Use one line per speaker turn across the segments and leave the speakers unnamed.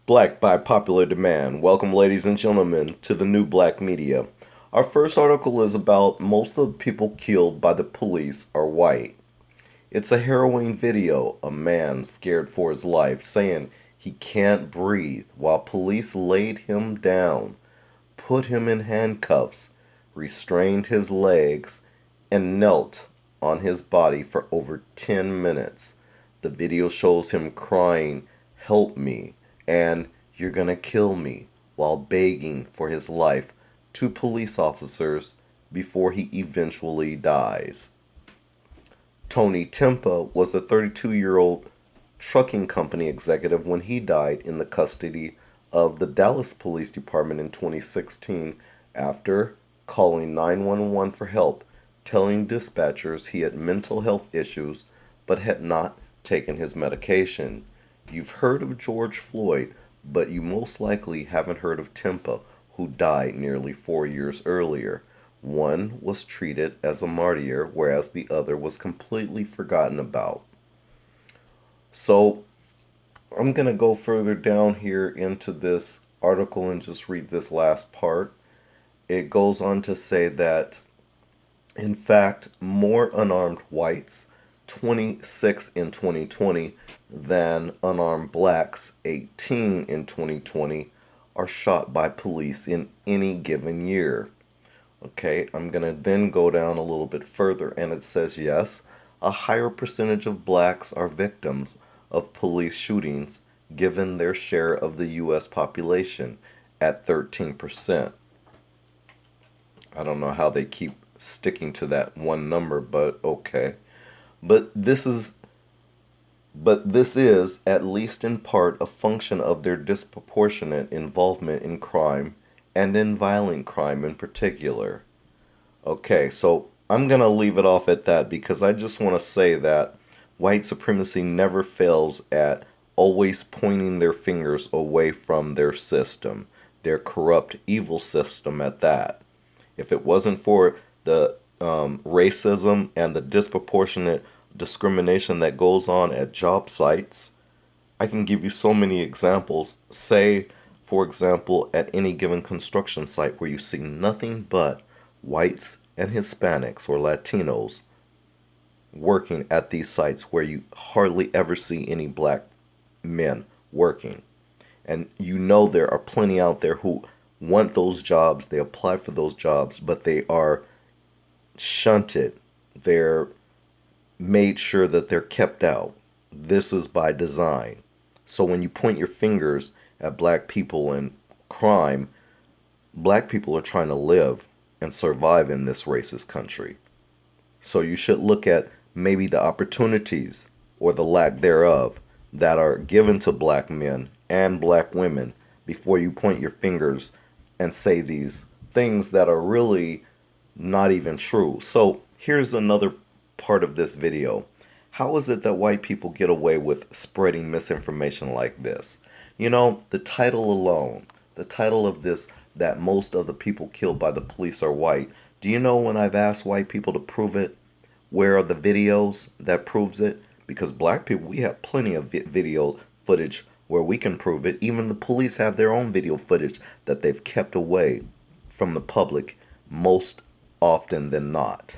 Black by popular demand. Welcome, ladies and gentlemen, to the new black media. Our first article is about most of the people killed by the police are white. It's a harrowing video. A man scared for his life saying he can't breathe while police laid him down, put him in handcuffs, restrained his legs, and knelt on his body for over 10 minutes. The video shows him crying, "Help me," and "You're gonna kill me," while begging for his life to police officers before he eventually dies. Tony Timpa was a 32-year-old trucking company executive when he died in the custody of the Dallas Police Department in 2016 after calling 911 for help, telling dispatchers he had mental health issues but had not taken his medication. You've heard of George Floyd, but you most likely haven't heard of Timpa, who died nearly 4 years earlier. One was treated as a martyr, whereas the other was completely forgotten about. So I'm going to go further down here into this article and just read this last part. It goes on to say that, in fact, more unarmed whites, 26 in 2020, than unarmed blacks, 18 in 2020, are shot by police in any given year. Okay, I'm going to then go down a little bit further, and it says, yes, a higher percentage of blacks are victims of police shootings given their share of the U.S. population at 13%. I don't know how they keep sticking to that one number, but okay. But this is at least in part a function of their disproportionate involvement in crime and in violent crime in particular. Okay, so I'm going to leave it off at that because I just want to say that white supremacy never fails at always pointing their fingers away from their system, their corrupt, evil system at that. If it wasn't for the racism and the disproportionate discrimination that goes on at job sites, I can give you so many examples. Say, for example, at any given construction site where you see nothing but whites and Hispanics or Latinos working at these sites where you hardly ever see any black men working. And you know there are plenty out there who want those jobs, they apply for those jobs, but they are shunted. They're made sure that they're kept out. This is by design. So when you point your fingers at black people and crime, black people are trying to live and survive in this racist country. So you should look at maybe the opportunities or the lack thereof that are given to black men and black women before you point your fingers and say these things that are really not even true. So here's another part of this video. How is it that white people get away with spreading misinformation like this? You know, the title alone, the title of this, that most of the people killed by the police are white. Do you know when I've asked white people to prove it, where are the videos that proves it? Because black people, we have plenty of video footage where we can prove it. Even the police have their own video footage that they've kept away from the public most often than not.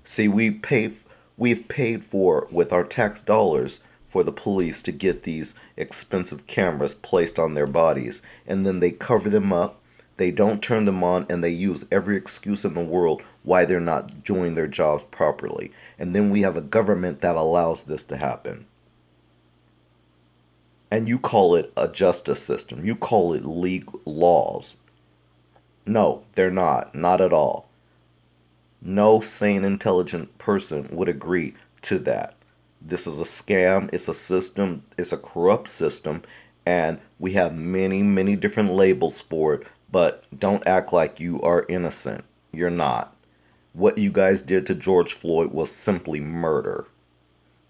See, we've paid for, with our tax dollars, for the police to get these expensive cameras placed on their bodies, and then they cover them up, they don't turn them on, and they use every excuse in the world why they're not doing their jobs properly. And then we have a government that allows this to happen. And you call it a justice system. You call it legal laws. No, they're not. Not at all. No sane, intelligent person would agree to that. This is a scam. It's a system. It's a corrupt system. And we have many, many different labels for it. But don't act like you are innocent. You're not. What you guys did to George Floyd was simply murder.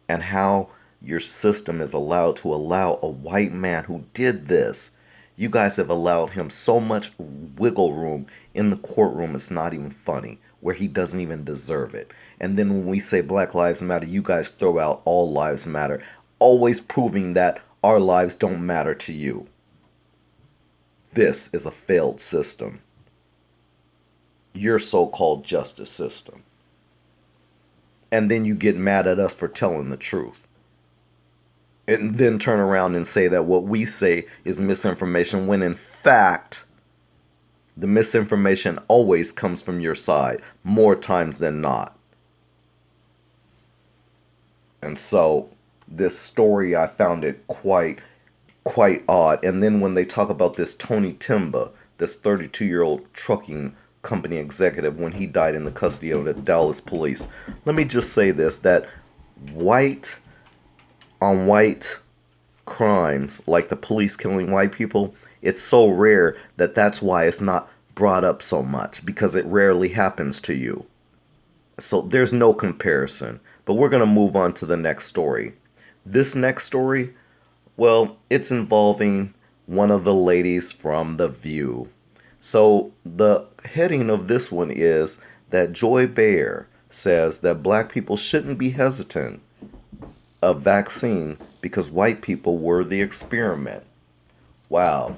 And how your system is allowed to allow a white man who did this, you guys have allowed him so much wiggle room in the courtroom, it's not even funny, where he doesn't even deserve it. And then when we say Black Lives Matter, you guys throw out all lives matter, always proving that our lives don't matter to you. This is a failed system. Your so-called justice system. And then you get mad at us for telling the truth. And then turn around and say that what we say is misinformation, when in fact, the misinformation always comes from your side, more times than not. And so this story, I found it quite odd. And then when they talk about this Tony Timba, this 32-year-old trucking company executive, when he died in the custody of the Dallas police, let me just say this, that white on white crimes, like the police killing white people, it's so rare that that's why it's not brought up so much, because it rarely happens to you. So there's no comparison. But we're going to move on to the next story. This next story, well, it's involving one of the ladies from The View. So the heading of this one is that Joy Behar says that black people shouldn't be hesitant of vaccine because white people were the experiment. Wow.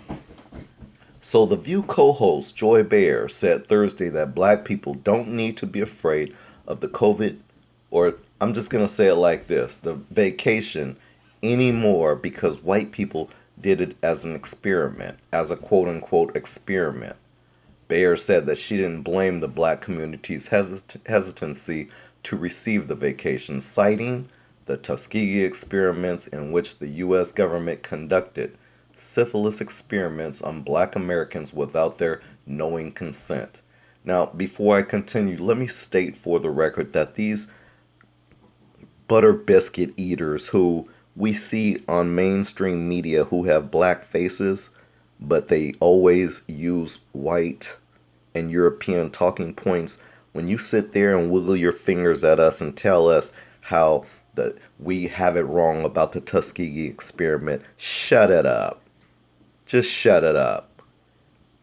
So The View co-host Joy Behar said Thursday that black people don't need to be afraid of the COVID, or I'm just going to say it like this, the vacation anymore, because white people did it as an experiment, as a quote-unquote experiment. Behar said that she didn't blame the black community's hesitancy to receive the vacation, citing the Tuskegee experiments in which the U.S. government conducted syphilis experiments on black Americans without their knowing consent. Now, before I continue, let me state for the record that these butter biscuit eaters who we see on mainstream media who have black faces, but they always use white and European talking points, when you sit there and wiggle your fingers at us and tell us how we have it wrong about the Tuskegee experiment, shut it up. Just shut it up.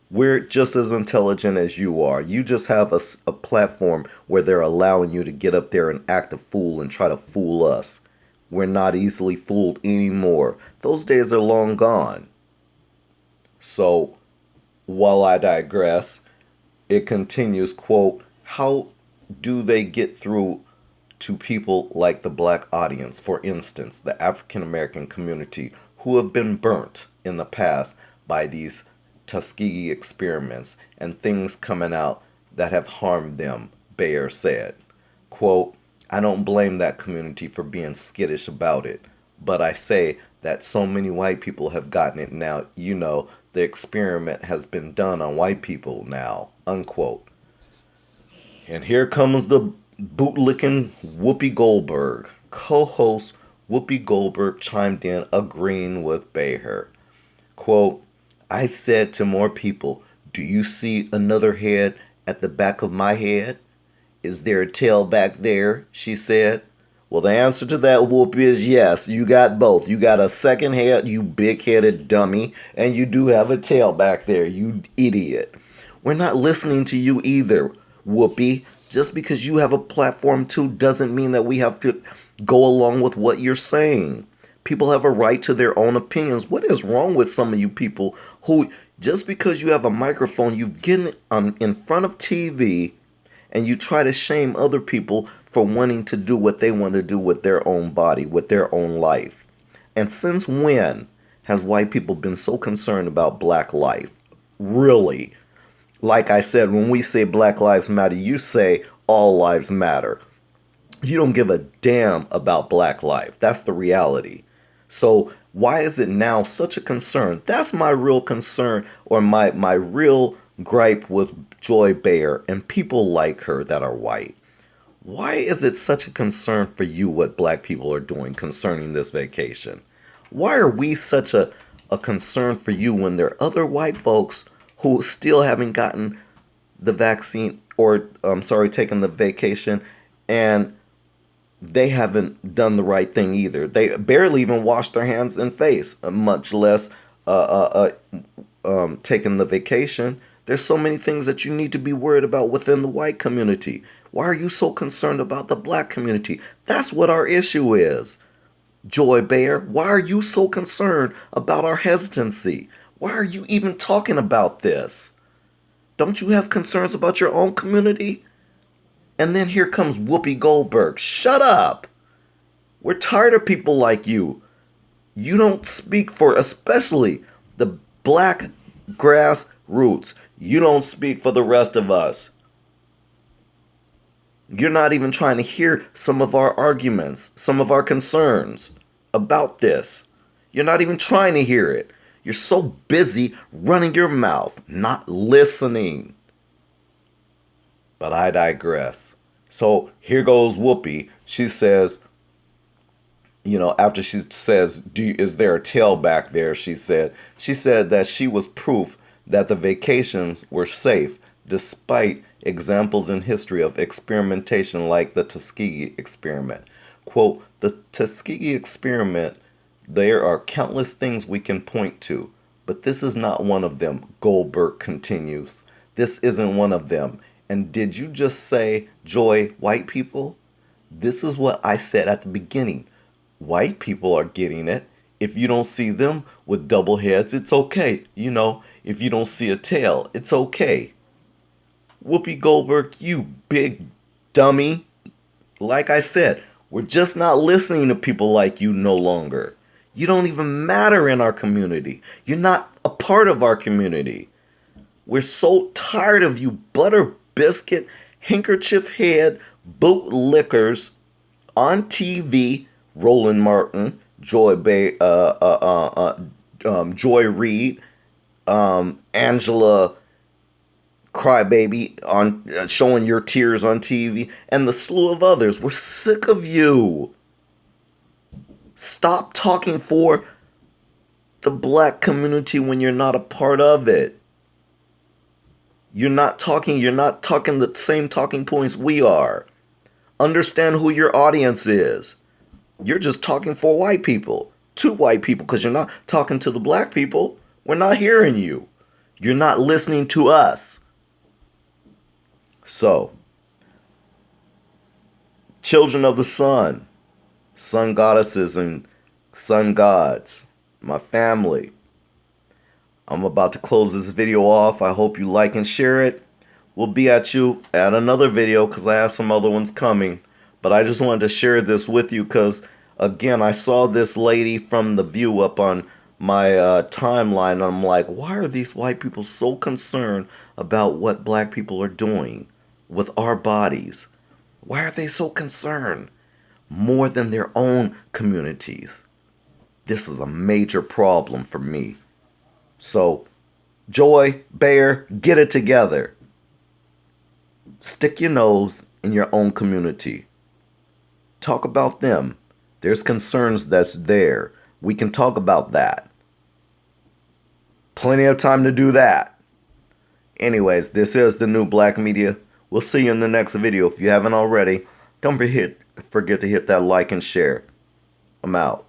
We're just as intelligent as you are. You just have a platform where they're allowing you to get up there and act a fool and try to fool us. We're not easily fooled anymore. Those days are long gone. So, while I digress, it continues, quote, how do they get through to people like the black audience, for instance, the African American community, who have been burnt in the past by these Tuskegee experiments and things coming out that have harmed them, Behar said. Quote, I don't blame that community for being skittish about it, but I say that so many white people have gotten it now, you know, the experiment has been done on white people now, unquote. And here comes the bootlicking Whoopi Goldberg. Co-host Whoopi Goldberg chimed in, agreeing with Behar. Quote, I've said to more people, do you see another head at the back of my head? Is there a tail back there? She said. Well, the answer to that, Whoopi, is yes. You got both. You got a second head, you big-headed dummy, and you do have a tail back there, you idiot. We're not listening to you either, Whoopi. Just because you have a platform too doesn't mean that we have to go along with what you're saying. People have a right to their own opinions. What is wrong with some of you people who, just because you have a microphone, you get in front of TV and you try to shame other people for wanting to do what they want to do with their own body, with their own life? And since when has white people been so concerned about black life? Really? Like I said, when we say Black Lives Matter, you say all lives matter. You don't give a damn about black life. That's the reality. So why is it now such a concern? That's my real concern, or my real gripe with Joy Behar and people like her that are white. Why is it such a concern for you what black people are doing concerning this vacation? Why are we such a concern for you when there are other white folks who still haven't gotten the vaccine, or taken the vacation, and they haven't done the right thing either. They barely even wash their hands and face, much less taking the vacation. There's so many things that you need to be worried about within the white community. Why are you so concerned about the black community? That's what our issue is. Joy Behar, why are you so concerned about our hesitancy? Why are you even talking about this? Don't you have concerns about your own community? And then here comes Whoopi Goldberg. Shut up. We're tired of people like you. You don't speak for, especially the black grassroots. You don't speak for the rest of us. You're not even trying to hear some of our arguments, some of our concerns about this. You're not even trying to hear it. You're so busy running your mouth, not listening. But I digress. So here goes Whoopi. She says, after she says, is there a tail back there? She said that she was proof that the vacations were safe, despite examples in history of experimentation like the Tuskegee experiment. Quote, the Tuskegee experiment, there are countless things we can point to, but this is not one of them, Goldberg continues. This isn't one of them. And did you just say, Joy, white people? This is what I said at the beginning. White people are getting it. If you don't see them with double heads, it's okay. If you don't see a tail, it's okay. Whoopi Goldberg, you big dummy. Like I said, we're just not listening to people like you no longer. You don't even matter in our community. You're not a part of our community. We're so tired of you butter biscuit, handkerchief head, bootlickers on TV. Roland Martin, Joy Reid, Angela Crybaby on showing your tears on TV, and the slew of others. We're sick of you. Stop talking for the black community when you're not a part of it. You're not talking the same talking points we are. Understand who your audience is. You're just talking for white people, to white people, because you're not talking to the black people. We're not hearing you. You're not listening to us. So, children of the sun goddesses and sun gods, my family, I'm about to close this video off. I hope you like and share it. We'll be at you at another video because I have some other ones coming. But I just wanted to share this with you because, again, I saw this lady from The View up on my timeline. And I'm like, why are these white people so concerned about what black people are doing with our bodies? Why are they so concerned? More than their own communities. This is a major problem for me. So, Joy, Bear, get it together. Stick your nose in your own community. Talk about them. There's concerns that's there. We can talk about that. Plenty of time to do that. Anyways, this is the New Black Media. We'll see you in the next video. If you haven't already, don't forget to hit that like and share. I'm out.